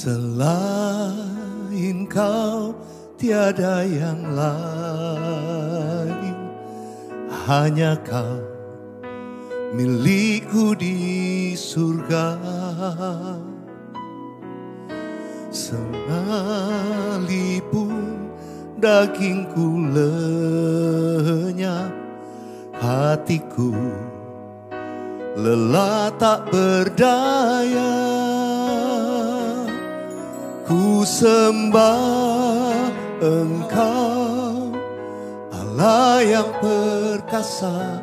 Selain Kau tiada yang lain, hanya Kau milikku di surga. Sekalipun dagingku lenyap, hatiku lelah tak berdaya. Ku sembah Engkau, Allah yang perkasa.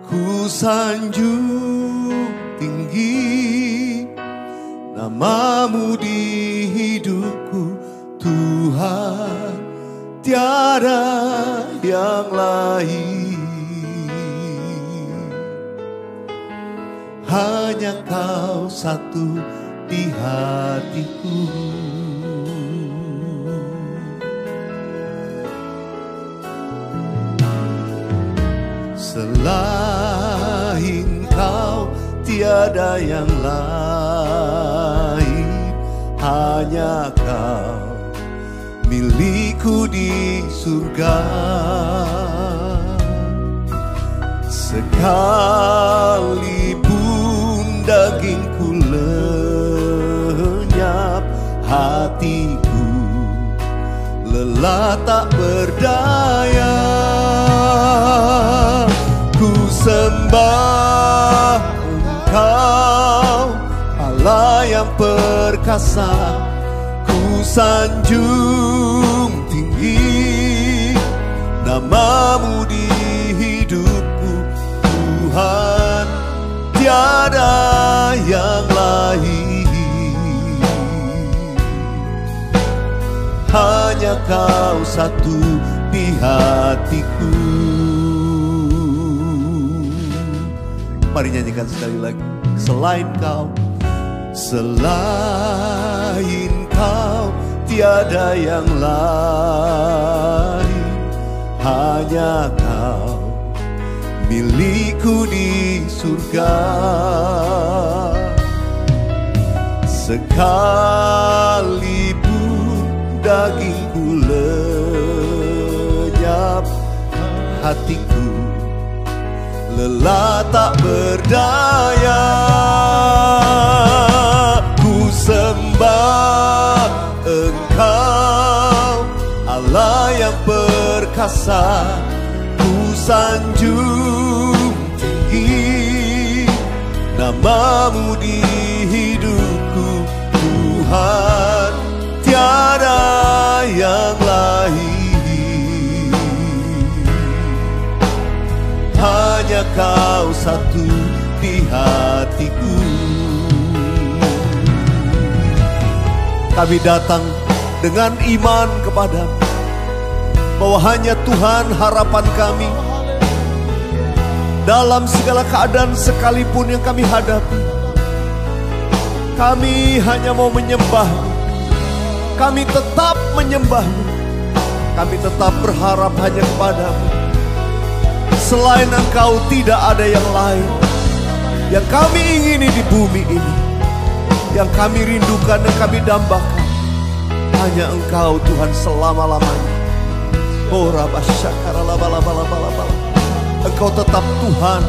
Ku sanjung tinggi namamu di hidupku, Tuhan, tiada yang lain. Hanya Kau satu di hatiku. Selain Kau tiada yang lain, hanya Kau milikku di surga. Sekalipun dagingku lenyap, hatiku lelah tak berdaya. Ku sembah Engkau, Allah yang perkasa. Ku sanjung tinggi namamu di hidupku, Tuhan, tiada yang lain. Hanya Kau satu di hatiku. Mari nyanyikan sekali lagi. Selain Kau, selain Kau tiada yang lain, hanya Kau milikku di surga. Sekalipun dagingku lenyap, hatiku lelah tak berdaya. Ku sembah Engkau, Allah yang perkasa. Ku sanjung tinggi namamu di hidupku, Tuhan, tiada yang lain. Hanya Kau satu di hatiku. Kami datang dengan iman kepada-Mu, bahwa hanya Tuhan harapan kami. Dalam segala keadaan sekalipun yang kami hadapi, kami hanya mau menyembah-Mu. Kami tetap menyembah-Mu. Kami tetap berharap hanya kepada-Mu. Selain Engkau tidak ada yang lain. Yang kami ingini di bumi ini, yang kami rindukan dan kami dambakan, hanya Engkau Tuhan selama-lamanya. Oh Rabasyakaralabalabalabalabala. Engkau tetap Tuhan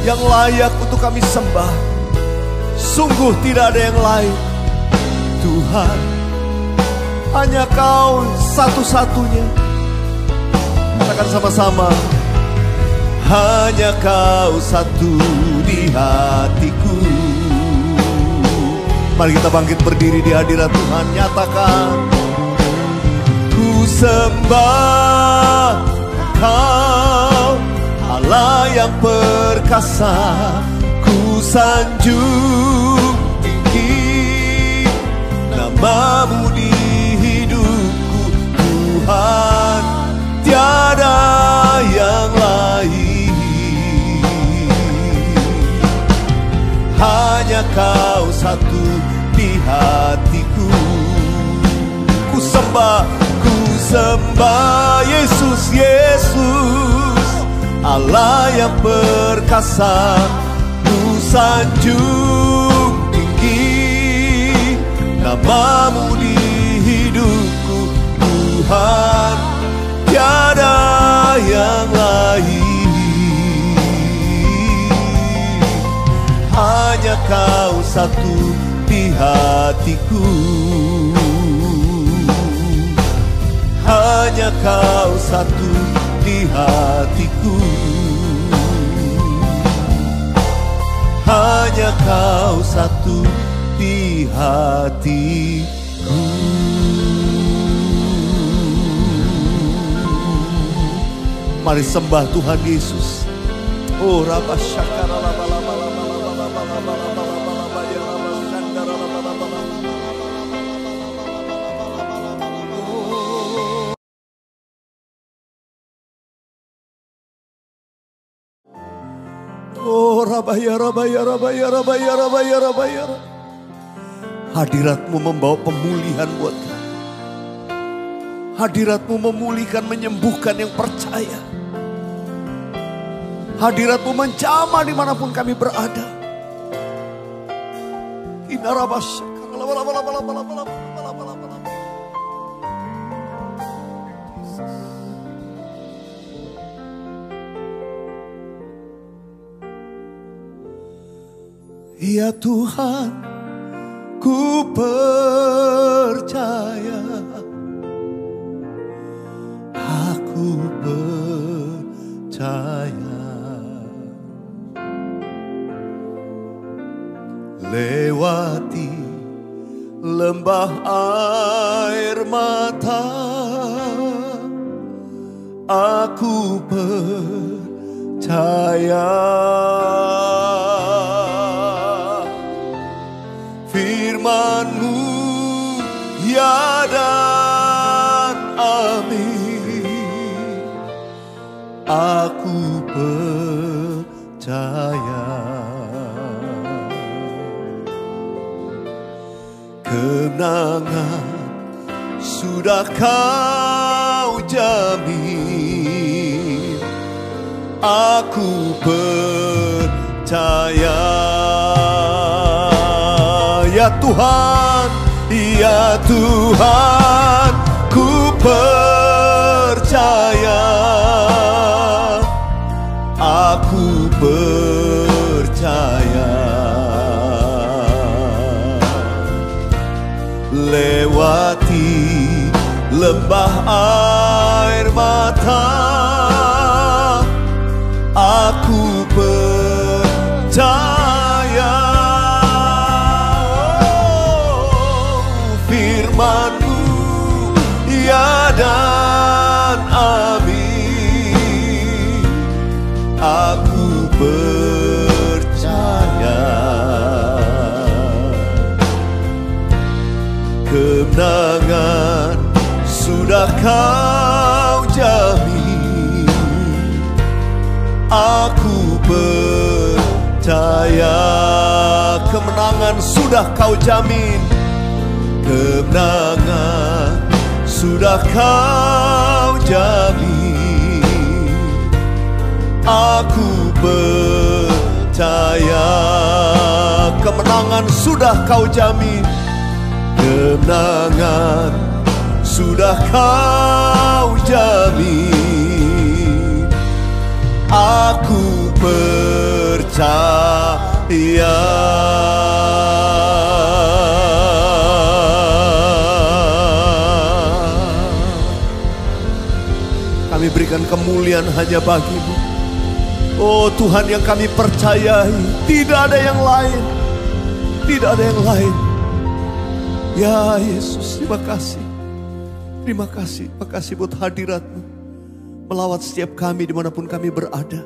yang layak untuk kami sembah. Sungguh tidak ada yang lain, Tuhan. Hanya Kau satu-satunya. Katakan sama-sama. Hanya Kau satu di hatiku. Mari kita bangkit berdiri di hadirat Tuhan. Nyatakan. Ku sembah Kau, Allah yang perkasa. Ku sanjung tinggi namamu di hidupku, Tuhan, tiada yang lain. Hanya Kau satu di hatiku. Ku sembah Yesus, Yesus, Allah yang perkasa. Ku sanjung tinggi Namamu di hidupku Tuhan, tiada yang lain. Hanya Kau satu di hatiku, hanya Kau satu di hatiku, hanya Kau satu di hatiku. Mari sembah Tuhan Yesus. Oh Rabba Shakara Laba Laba Laba Laba Laba Laba Laba Laba ya Rabba Shandara Laba Laba Laba. Oh Rabba ya Rabba ya Rabba ya Rabba ya Rabba ya Rabba ya Rabba. Hadirat-Mu membawa pemulihan buat kami. Hadirat-Mu memulihkan, menyembuhkan yang percaya. Hadirat-Mu menjamah dimanapun kami berada. Ya Tuhan, ku percaya, aku percaya. Lewati lembah air mata, aku percaya. Firman-Mu ya dan amin, aku percaya. Kemenangan sudah Kau jamin, aku percaya. Ya Tuhan, ya Tuhan, ku percaya, aku percaya. Lewati lembah air mata, aku percaya. Firman-Mu ya dan amin, aku percaya. Kemenangan sudah Kau jamin, aku percaya. Kemenangan sudah Kau jamin, kemenangan sudah Kau jamin, aku percaya. Kemenangan sudah Kau jamin, kemenangan sudah Kau jamin, aku percaya. Kami berikan kemuliaan hanya bagi-Mu. Oh Tuhan yang kami percayai, tidak ada yang lain, tidak ada yang lain. Ya Yesus, terima kasih. Terima kasih, terima kasih buat hadirat-Mu melawat setiap kami dimanapun kami berada.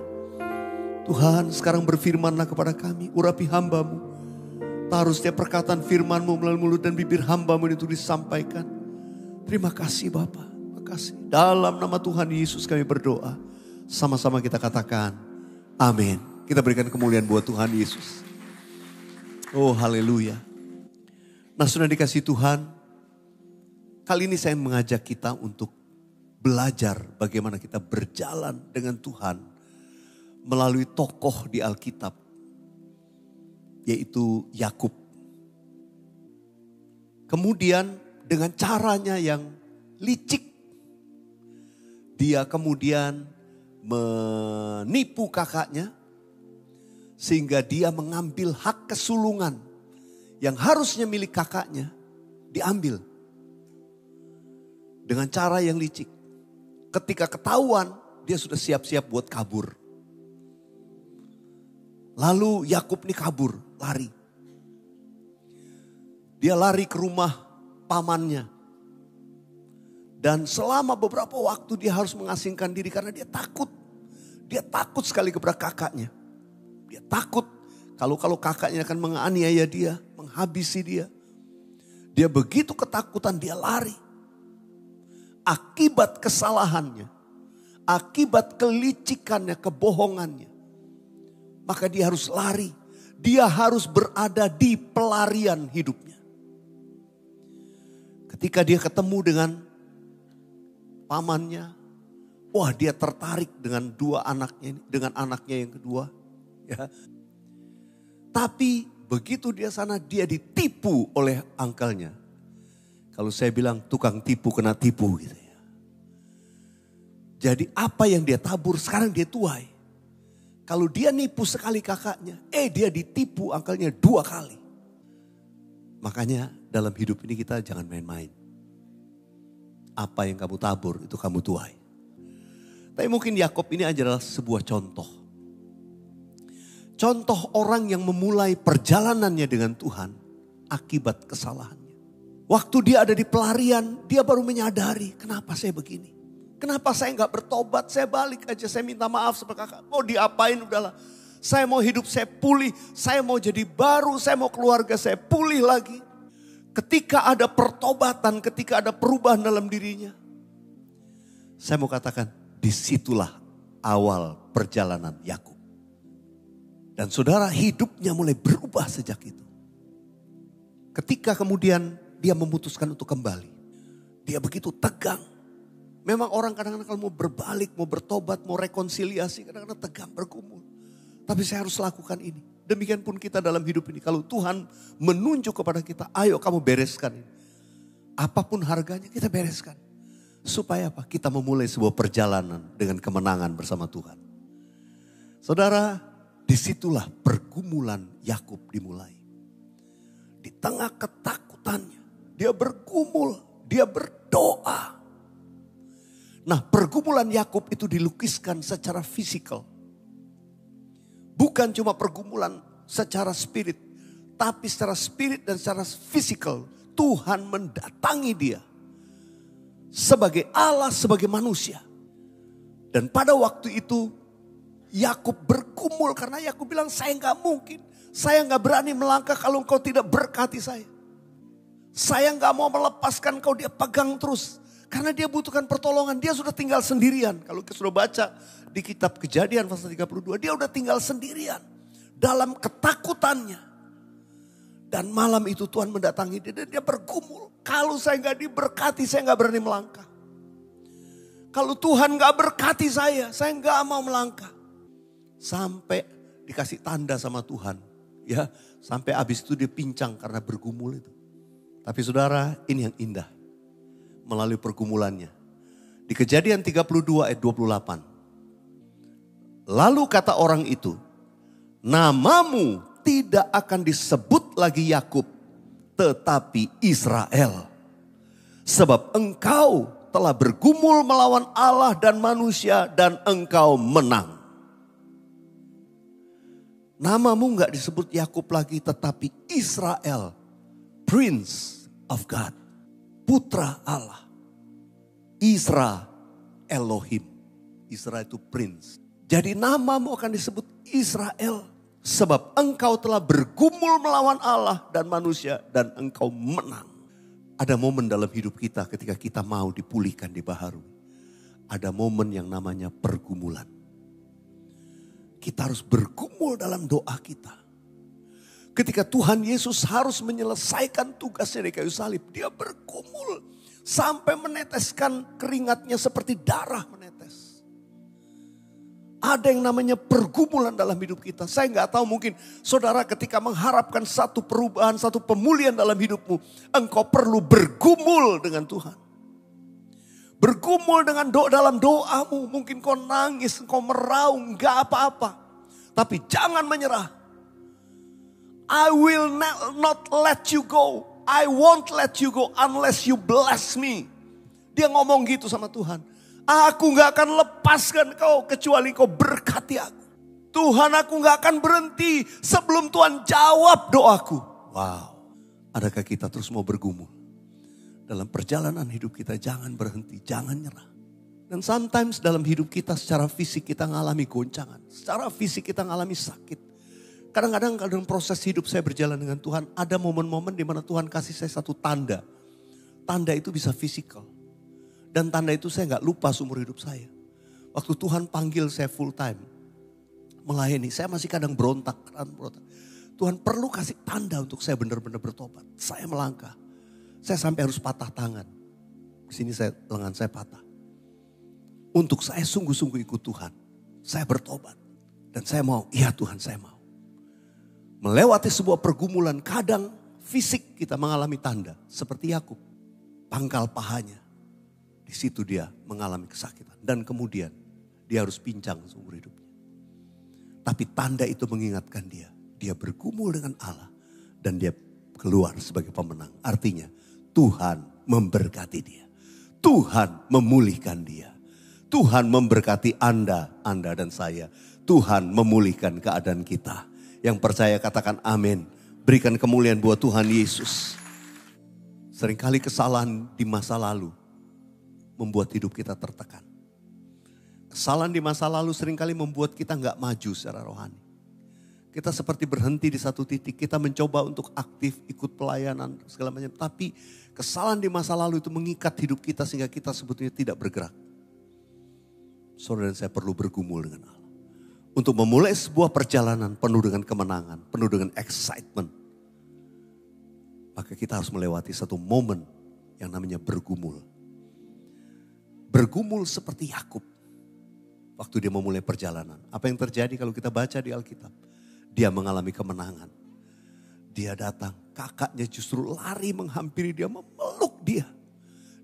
Tuhan, sekarang berfirman-Lah kepada kami, urapi hamba-Mu. Taruh setiap perkataan firman-Mu melalui mulut dan bibir hamba-Mu itu disampaikan. Terima kasih Bapa, terima kasih. Dalam nama Tuhan Yesus kami berdoa. Sama-sama kita katakan, amin. Kita berikan kemuliaan buat Tuhan Yesus. Oh haleluya. Nah sudah dikasih Tuhan, kali ini saya mengajak kita untuk belajar bagaimana kita berjalan dengan Tuhan melalui tokoh di Alkitab, yaitu Yakub. Kemudian dengan caranya yang licik, dia kemudian menipu kakaknya sehingga dia mengambil hak kesulungan yang harusnya milik kakaknya, diambil dengan cara yang licik. Ketika ketahuan, dia sudah siap-siap buat kabur. Lalu Yakub ini kabur, lari. Dia lari ke rumah pamannya. Dan selama beberapa waktu dia harus mengasingkan diri karena dia takut. Dia takut sekali kepada kakaknya. Dia takut kalau kakaknya akan menganiaya dia, menghabisi dia. Dia begitu ketakutan, dia lari. Akibat kesalahannya, akibat kelicikannya, kebohongannya. Maka dia harus lari. Dia harus berada di pelarian hidupnya. Ketika dia ketemu dengan pamannya, wah dia tertarik dengan dua anaknya, dengan anaknya yang kedua. Ya. Tapi begitu dia sana, dia ditipu oleh angkelnya. Kalau saya bilang tukang tipu kena tipu gitu ya. Jadi apa yang dia tabur sekarang dia tuai. Kalau dia nipu sekali kakaknya, dia ditipu angkelnya 2 kali. Makanya dalam hidup ini kita jangan main-main. Apa yang kamu tabur itu kamu tuai. Tapi mungkin Yakub ini adalah sebuah contoh. Contoh orang yang memulai perjalanannya dengan Tuhan akibat kesalahannya. Waktu dia ada di pelarian, dia baru menyadari kenapa saya begini. Kenapa saya nggak bertobat, saya balik aja, saya minta maaf sama kakak. Mau diapain udahlah. Saya mau hidup saya pulih, saya mau jadi baru, saya mau keluarga saya pulih lagi. Ketika ada pertobatan, ketika ada perubahan dalam dirinya. Saya mau katakan, disitulah awal perjalanan Yakub. Dan saudara, hidupnya mulai berubah sejak itu. Ketika kemudian dia memutuskan untuk kembali. Dia begitu tegang. Memang orang kadang-kadang kalau mau berbalik, mau bertobat, mau rekonsiliasi, kadang-kadang tegang, bergumul. Tapi saya harus lakukan ini. Demikian pun kita dalam hidup ini. Kalau Tuhan menunjuk kepada kita, ayo kamu bereskan ini. Apapun harganya kita bereskan. Supaya apa? Kita memulai sebuah perjalanan dengan kemenangan bersama Tuhan. Saudara, disitulah pergumulan Yakub dimulai. Di tengah ketakutannya, dia bergumul, dia berdoa. Nah, pergumulan Yakub itu dilukiskan secara fisikal. Bukan cuma pergumulan secara spirit, tapi secara spirit dan secara fisikal. Tuhan mendatangi dia sebagai Allah, sebagai manusia. Dan pada waktu itu Yakub bergumul karena Yakub bilang, saya nggak mungkin. Saya nggak berani melangkah kalau engkau tidak berkati saya. Saya nggak mau melepaskan kau, dia pegang terus. Karena dia butuhkan pertolongan, dia sudah tinggal sendirian. Kalau kita sudah baca di kitab Kejadian pasal 32, dia udah tinggal sendirian. Dalam ketakutannya. Dan malam itu Tuhan mendatangi dia dan dia bergumul. Kalau saya nggak diberkati, saya nggak berani melangkah. Kalau Tuhan nggak berkati saya nggak mau melangkah. Sampai dikasih tanda sama Tuhan. Ya, sampai habis itu dia pincang karena bergumul itu. Tapi saudara, ini yang indah. Melalui pergumulannya. Di Kejadian 32 ayat 28. Lalu kata orang itu, namamu tidak akan disebut lagi Yakub, tetapi Israel. Sebab engkau telah bergumul melawan Allah dan manusia dan engkau menang. Namamu enggak disebut Yakub lagi, tetapi Israel, Prince of God. Putra Allah. Isra Elohim. Isra itu prince. Jadi namamu akan disebut Israel. Sebab engkau telah bergumul melawan Allah dan manusia dan engkau menang. Ada momen dalam hidup kita ketika kita mau dipulihkan, dibaharui. Ada momen yang namanya pergumulan. Kita harus bergumul dalam doa kita. Ketika Tuhan Yesus harus menyelesaikan tugasnya di kayu salib, dia bergumul sampai meneteskan keringatnya seperti darah menetes. Ada yang namanya pergumulan dalam hidup kita. Saya nggak tahu, mungkin saudara ketika mengharapkan satu perubahan, satu pemulihan dalam hidupmu. Engkau perlu bergumul dengan Tuhan. Bergumul dengan dalam doamu. Mungkin kau nangis, kau meraung, nggak apa-apa. Tapi jangan menyerah. I will not let you go. I won't let you go unless you bless me. Dia ngomong gitu sama Tuhan. Aku gak akan lepaskan kau kecuali kau berkati aku. Tuhan, aku gak akan berhenti sebelum Tuhan jawab doaku. Wow, adakah kita terus mau bergumul? Dalam perjalanan hidup kita jangan berhenti, jangan nyerah. Dan sometimes dalam hidup kita secara fisik kita ngalami goncangan. Secara fisik kita ngalami sakit. Kadang-kadang dalam proses hidup saya berjalan dengan Tuhan, ada momen-momen di mana Tuhan kasih saya satu tanda. Tanda itu bisa fisikal. Dan tanda itu saya gak lupa seumur hidup saya. Waktu Tuhan panggil saya full time melayani, saya masih kadang berontak. Tuhan perlu kasih tanda untuk saya benar-benar bertobat. Saya melangkah. Saya sampai harus patah tangan. Di sini lengan saya patah. Untuk saya sungguh-sungguh ikut Tuhan. Saya bertobat. Dan saya mau, iya Tuhan saya mau. Melewati sebuah pergumulan, kadang fisik kita mengalami tanda. Seperti Yakub, pangkal pahanya. Di situ dia mengalami kesakitan. Dan kemudian dia harus pincang seumur hidupnya. Tapi tanda itu mengingatkan dia. Dia bergumul dengan Allah. Dan dia keluar sebagai pemenang. Artinya Tuhan memberkati dia. Tuhan memulihkan dia. Tuhan memberkati Anda dan saya. Tuhan memulihkan keadaan kita. Yang percaya katakan amin. Berikan kemuliaan buat Tuhan Yesus. Seringkali kesalahan di masa lalu membuat hidup kita tertekan. Kesalahan di masa lalu seringkali membuat kita gak maju secara rohani. Kita seperti berhenti di satu titik. Kita mencoba untuk aktif, ikut pelayanan, segala macam. Tapi kesalahan di masa lalu itu mengikat hidup kita sehingga kita sebetulnya tidak bergerak. Saudara dan saya perlu bergumul dengan Allah. Untuk memulai sebuah perjalanan penuh dengan kemenangan, penuh dengan excitement. Maka kita harus melewati satu momen yang namanya bergumul. Bergumul seperti Yakub waktu dia memulai perjalanan. Apa yang terjadi kalau kita baca di Alkitab? Dia mengalami kemenangan. Dia datang, kakaknya justru lari menghampiri dia, memeluk dia.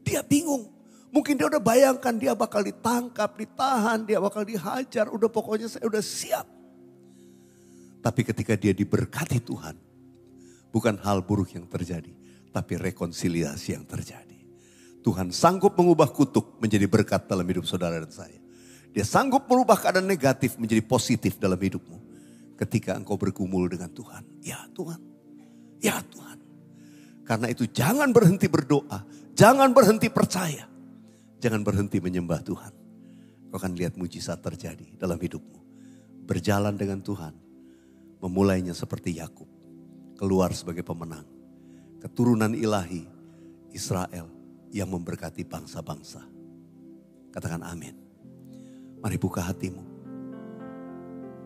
Dia bingung. Mungkin dia udah bayangkan dia bakal ditangkap, ditahan, dia bakal dihajar. Udah pokoknya saya udah siap. Tapi ketika dia diberkati Tuhan, bukan hal buruk yang terjadi, tapi rekonsiliasi yang terjadi. Tuhan sanggup mengubah kutuk menjadi berkat dalam hidup saudara dan saya. Dia sanggup merubah keadaan negatif menjadi positif dalam hidupmu. Ketika engkau bergumul dengan Tuhan. Ya Tuhan, ya Tuhan. Karena itu jangan berhenti berdoa, jangan berhenti percaya. Jangan berhenti menyembah Tuhan. Kau akan lihat mujizat terjadi dalam hidupmu. Berjalan dengan Tuhan. Memulainya seperti Yakub. Keluar sebagai pemenang. Keturunan ilahi Israel yang memberkati bangsa-bangsa. Katakan amin. Mari buka hatimu.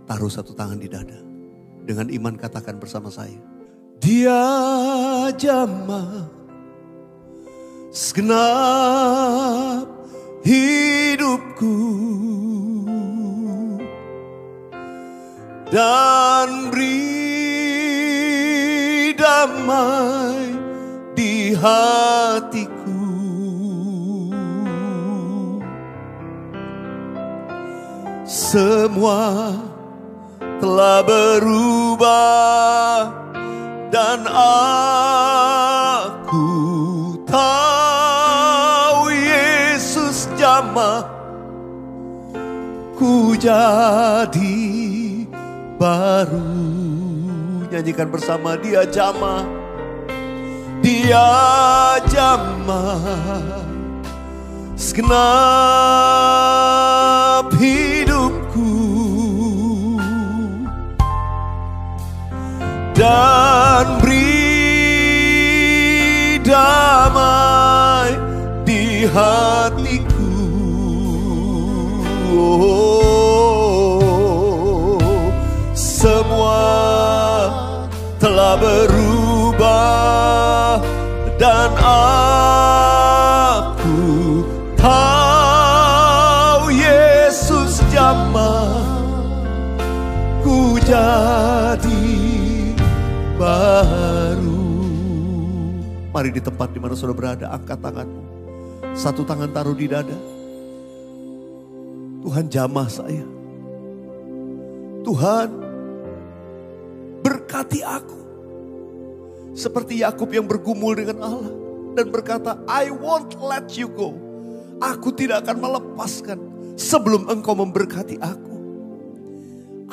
Taruh satu tangan di dada. Dengan iman katakan bersama saya. Dia jamah segenap hidupku. Dan beri damai di hatiku. Semua telah berubah dan aku tahu Yesus jamah ku jadi baru. Nyanyikan bersama, dia jamah, dia jamah segenap hidupku. Dan beri damai di hatiku. Semua telah berubah dan aku tahu Yesus jamah Mari di tempat di mana saudara berada, angkat tanganmu. Satu tangan taruh di dada. Tuhan, jamah saya. Tuhan, berkati aku. Seperti Yakub yang bergumul dengan Allah dan berkata, I won't let you go. Aku tidak akan melepaskan sebelum engkau memberkati aku.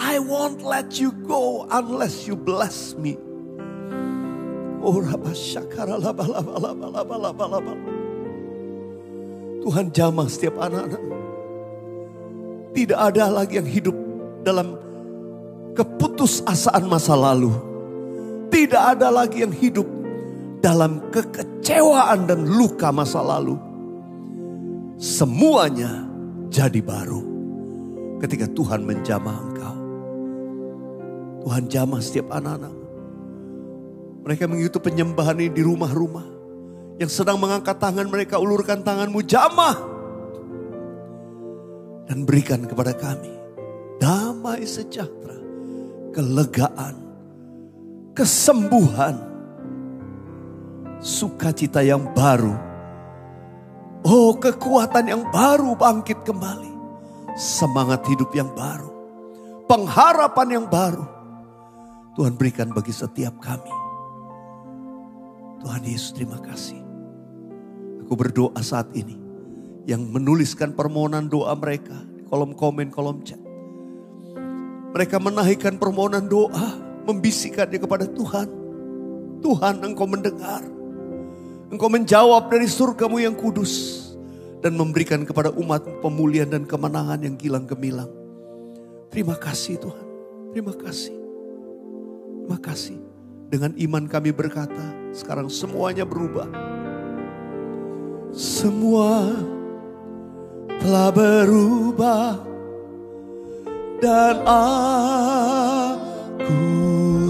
I won't let you go unless you bless me. Oh, Tuhan, jamah setiap anak-anak. Tidak ada lagi yang hidup dalam keputusasaan masa lalu. Tidak ada lagi yang hidup dalam kekecewaan dan luka masa lalu. Semuanya jadi baru ketika Tuhan menjamah engkau. Tuhan, jamah setiap anak-anak. Mereka mengikuti penyembahan ini di rumah-rumah. Yang sedang mengangkat tangan mereka, ulurkan tanganmu, jamah. Dan berikan kepada kami damai sejahtera, kelegaan, kesembuhan, sukacita yang baru. Oh, kekuatan yang baru bangkit kembali. Semangat hidup yang baru. Pengharapan yang baru. Tuhan berikan bagi setiap kami. Tuhan Yesus, terima kasih. Aku berdoa saat ini. Yang menuliskan permohonan doa mereka di kolom komen, kolom chat. Mereka menaikkan permohonan doa, membisikannya kepada Tuhan. Tuhan, engkau mendengar. Engkau menjawab dari surgamu yang kudus. Dan memberikan kepada umat pemulihan dan kemenangan yang gilang gemilang. Terima kasih Tuhan. Terima kasih. Terima kasih. Dengan iman kami berkata, sekarang semuanya berubah. Semua telah berubah. Dan aku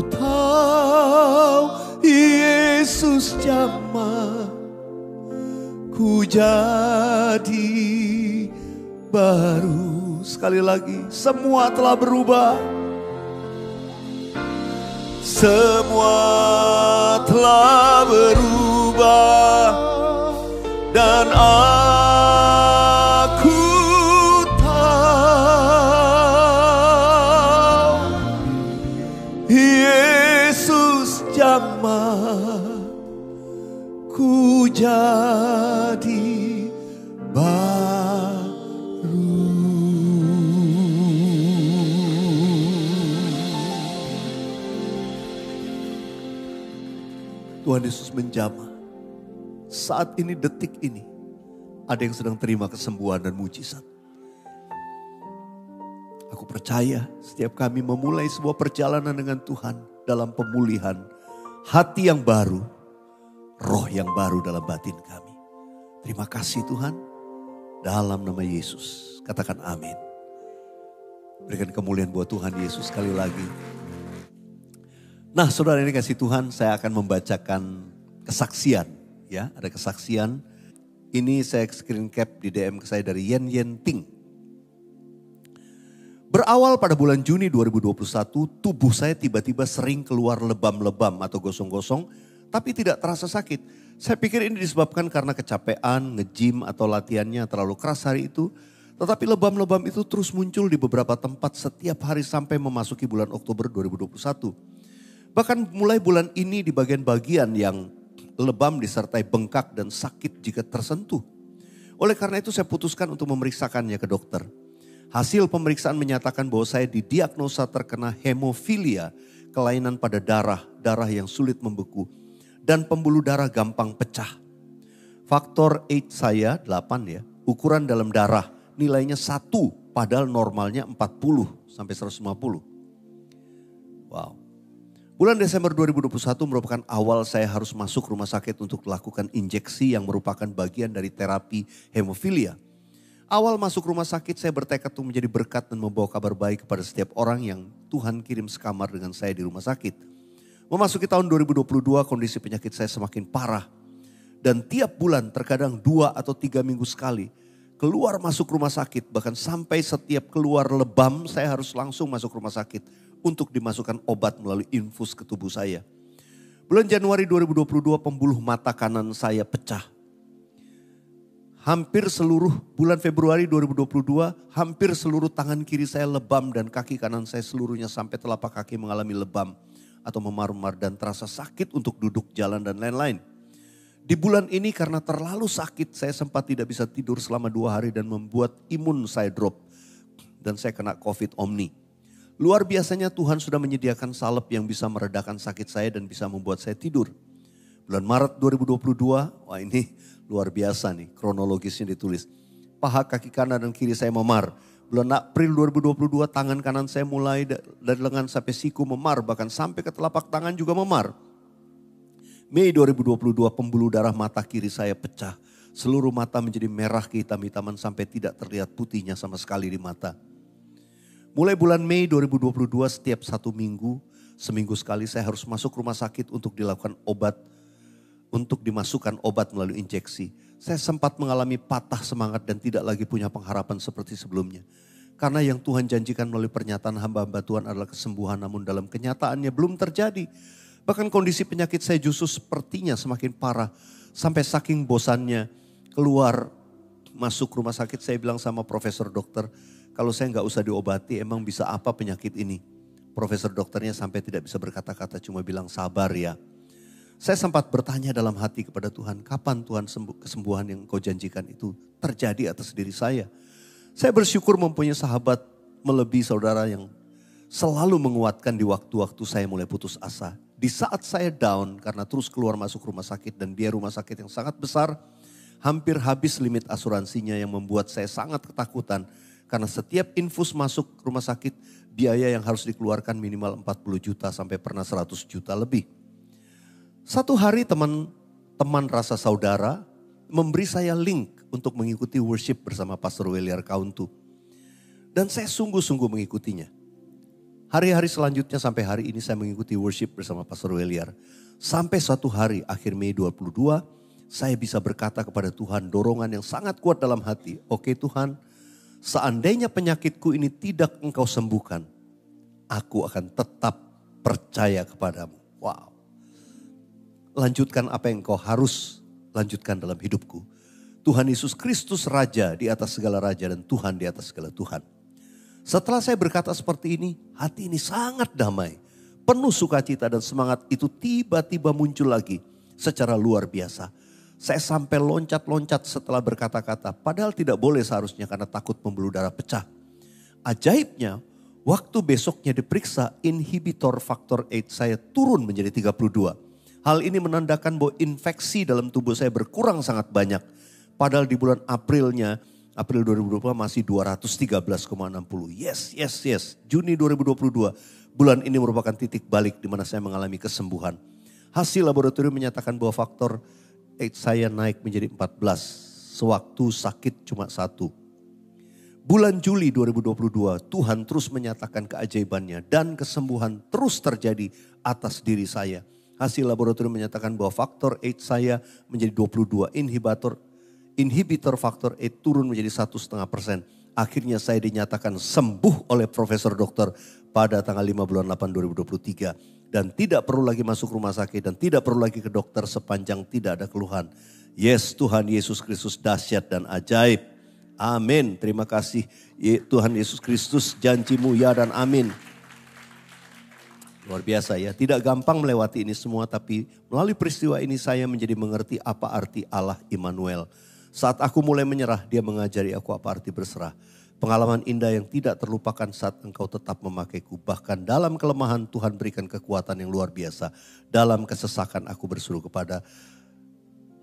tahu Yesus jamah. Ku jadi baru. Sekali lagi, semua telah berubah. Semua telah berubah. Dan aku tahu Yesus jamah. Ku jadi baru. Tuhan Yesus menjamah. Saat ini, detik ini, ada yang sedang terima kesembuhan dan mujizat. Aku percaya setiap kami memulai sebuah perjalanan dengan Tuhan dalam pemulihan hati yang baru, roh yang baru dalam batin kami. Terima kasih Tuhan, dalam nama Yesus. Katakan amin. Berikan kemuliaan buat Tuhan Yesus sekali lagi. Nah, saudara, ini kasih Tuhan, saya akan membacakan kesaksian. Ya, ada kesaksian. Ini saya screen cap di DM ke saya dari Yen Yen Ting. Berawal pada bulan Juni 2021, tubuh saya tiba-tiba sering keluar lebam-lebam atau gosong-gosong, tapi tidak terasa sakit. Saya pikir ini disebabkan karena kecapean, nge-gym atau latihannya terlalu keras hari itu. Tetapi lebam-lebam itu terus muncul di beberapa tempat setiap hari sampai memasuki bulan Oktober 2021. Bahkan mulai bulan ini di bagian-bagian yang lebam disertai bengkak dan sakit jika tersentuh. Oleh karena itu saya putuskan untuk memeriksakannya ke dokter. Hasil pemeriksaan menyatakan bahwa saya didiagnosa terkena hemofilia, kelainan pada darah yang sulit membeku, dan pembuluh darah gampang pecah. Faktor H saya 8 ya, ukuran dalam darah nilainya 1 padahal normalnya 40 sampai 150. Wow. Bulan Desember 2021 merupakan awal saya harus masuk rumah sakit untuk melakukan injeksi yang merupakan bagian dari terapi hemofilia. Awal masuk rumah sakit saya bertekad untuk menjadi berkat dan membawa kabar baik kepada setiap orang yang Tuhan kirim sekamar dengan saya di rumah sakit. Memasuki tahun 2022 kondisi penyakit saya semakin parah. Dan tiap bulan terkadang 2 atau 3 minggu sekali keluar masuk rumah sakit. Bahkan sampai setiap keluar lebam saya harus langsung masuk rumah sakit untuk dimasukkan obat melalui infus ke tubuh saya. Bulan Januari 2022 pembuluh mata kanan saya pecah. Hampir seluruh bulan Februari 2022, hampir seluruh tangan kiri saya lebam dan kaki kanan saya seluruhnya sampai telapak kaki mengalami lebam atau memar-mar dan terasa sakit untuk duduk, jalan dan lain-lain. Di bulan ini karena terlalu sakit saya sempat tidak bisa tidur selama 2 hari dan membuat imun saya drop. Dan saya kena COVID Omni. Luar biasanya Tuhan sudah menyediakan salep yang bisa meredakan sakit saya dan bisa membuat saya tidur. Bulan Maret 2022, wah ini luar biasa nih kronologisnya ditulis. Paha kaki kanan dan kiri saya memar. Bulan April 2022 tangan kanan saya mulai dari lengan sampai siku memar. Bahkan sampai ke telapak tangan juga memar. Mei 2022 pembuluh darah mata kiri saya pecah. Seluruh mata menjadi merah kehitam-hitaman sampai tidak terlihat putihnya sama sekali di mata. Mulai bulan Mei 2022 setiap 1 minggu, seminggu sekali saya harus masuk rumah sakit untuk dilakukan obat. Untuk dimasukkan obat melalui injeksi. Saya sempat mengalami patah semangat dan tidak lagi punya pengharapan seperti sebelumnya. Karena yang Tuhan janjikan melalui pernyataan hamba-hamba Tuhan adalah kesembuhan, namun dalam kenyataannya belum terjadi. Bahkan kondisi penyakit saya justru sepertinya semakin parah. Sampai saking bosannya keluar masuk rumah sakit, saya bilang sama profesor dokter, kalau saya nggak usah diobati emang bisa apa penyakit ini. Profesor dokternya sampai tidak bisa berkata-kata, cuma bilang sabar ya. Saya sempat bertanya dalam hati kepada Tuhan, kapan Tuhan kesembuhan yang Kau janjikan itu terjadi atas diri saya. Saya bersyukur mempunyai sahabat melebihi saudara yang selalu menguatkan di waktu-waktu saya mulai putus asa. Di saat saya down karena terus keluar masuk rumah sakit dan biaya rumah sakit yang sangat besar, hampir habis limit asuransinya yang membuat saya sangat ketakutan. Karena setiap infus masuk rumah sakit, biaya yang harus dikeluarkan minimal 40 juta sampai pernah 100 juta lebih. Satu hari teman rasa saudara memberi saya link untuk mengikuti worship bersama Pastor Weliar Kauntu. Dan saya sungguh-sungguh mengikutinya. Hari-hari selanjutnya sampai hari ini saya mengikuti worship bersama Pastor Weliar. Sampai suatu hari akhir Mei 22 saya bisa berkata kepada Tuhan dorongan yang sangat kuat dalam hati. Oke Tuhan, seandainya penyakitku ini tidak Engkau sembuhkan, aku akan tetap percaya kepadamu. Wow. Lanjutkan apa yang Engkau harus lanjutkan dalam hidupku. Tuhan Yesus Kristus Raja di atas segala Raja dan Tuhan di atas segala Tuhan. Setelah saya berkata seperti ini, hati ini sangat damai. Penuh sukacita dan semangat itu tiba-tiba muncul lagi secara luar biasa. Saya sampai loncat-loncat setelah berkata-kata, padahal tidak boleh seharusnya karena takut pembuluh darah pecah. Ajaibnya, waktu besoknya diperiksa, inhibitor faktor 8 saya turun menjadi 32. Hal ini menandakan bahwa infeksi dalam tubuh saya berkurang sangat banyak. Padahal di bulan April 2022 masih 213,60. Yes. Juni 2022, bulan ini merupakan titik balik di mana saya mengalami kesembuhan. Hasil laboratorium menyatakan bahwa faktor 8 saya naik menjadi 14. Sewaktu sakit cuma 1. Bulan Juli 2022, Tuhan terus menyatakan keajaibannya dan kesembuhan terus terjadi atas diri saya. Hasil laboratorium menyatakan bahwa faktor 8 saya menjadi 22, inhibitor faktor 8 turun menjadi 1,5%. Akhirnya saya dinyatakan sembuh oleh profesor dokter pada tanggal 5 bulan 8 2023. Dan tidak perlu lagi masuk rumah sakit dan tidak perlu lagi ke dokter sepanjang tidak ada keluhan. Yes, Tuhan Yesus Kristus dahsyat dan ajaib. Amin. Terima kasih Tuhan Yesus Kristus, janjimu ya dan amin. Luar biasa ya, tidak gampang melewati ini semua, tapi melalui peristiwa ini saya menjadi mengerti apa arti Allah Immanuel. Saat aku mulai menyerah, Dia mengajari aku apa arti berserah. Pengalaman indah yang tidak terlupakan saat Engkau tetap memakaiku. Bahkan dalam kelemahan Tuhan berikan kekuatan yang luar biasa. Dalam kesesakan aku berseru kepada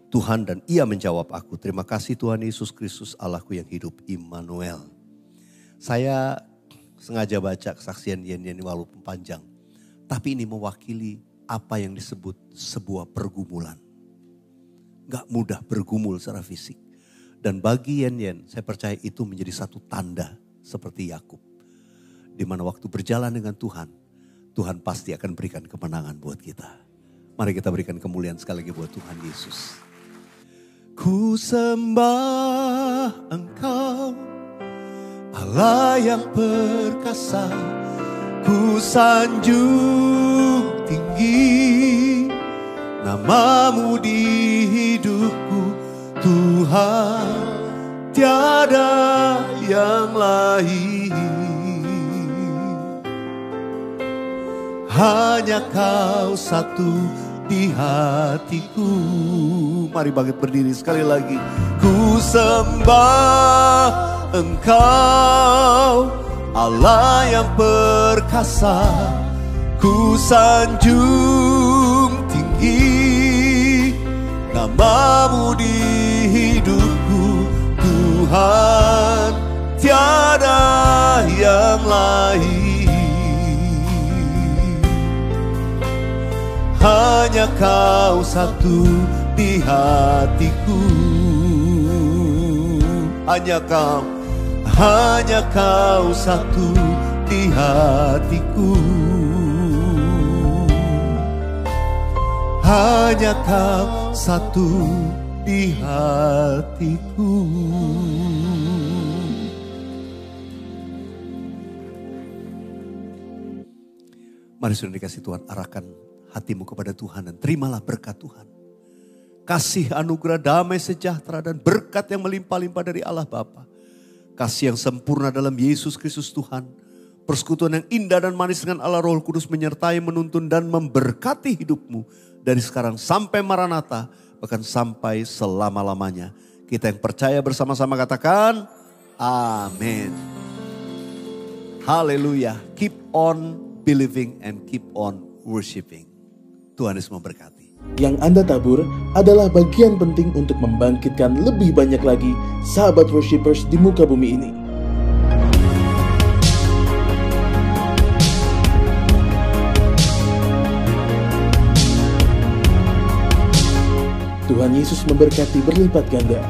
Tuhan dan Ia menjawab aku. Terima kasih Tuhan Yesus Kristus Allahku yang hidup, Immanuel. Saya sengaja baca kesaksian Yen walaupun panjang. Tapi ini mewakili apa yang disebut sebuah pergumulan. Gak mudah bergumul secara fisik. Dan bagi Yen, saya percaya itu menjadi satu tanda seperti Yakub. Di mana waktu berjalan dengan Tuhan, Tuhan pasti akan berikan kemenangan buat kita. Mari kita berikan kemuliaan sekali lagi buat Tuhan Yesus. Ku sembah Engkau, Allah yang perkasa. Ku sanjung tinggi namamu di hidupku Tuhan, tiada yang lain. Hanya Kau satu di hatiku. Mari bangkit berdiri sekali lagi. Ku sembah Engkau, Allah yang perkasa. Ku sanjung tinggi namamu di hidupku Tuhan, tiada yang lain. Hanya Kau satu di hatiku. Hanya Kau satu di hatiku. Hanya Kau satu di hatiku. Mari sudah dikasih Tuhan, arahkan hatimu kepada Tuhan dan terimalah berkat Tuhan. Kasih, anugerah, damai, sejahtera dan berkat yang melimpah-limpah dari Allah Bapa. Kasih yang sempurna dalam Yesus Kristus Tuhan. Persekutuan yang indah dan manis dengan Allah Roh Kudus menyertai, menuntun dan memberkati hidupmu. Dari sekarang sampai Maranatha, bahkan sampai selama-lamanya. Kita yang percaya bersama-sama katakan, amin. Haleluya. Keep on believing and keep on worshiping. Tuhan Yesus memberkati. Yang Anda tabur adalah bagian penting untuk membangkitkan lebih banyak lagi sahabat worshipers di muka bumi ini. Tuhan Yesus memberkati berlipat ganda.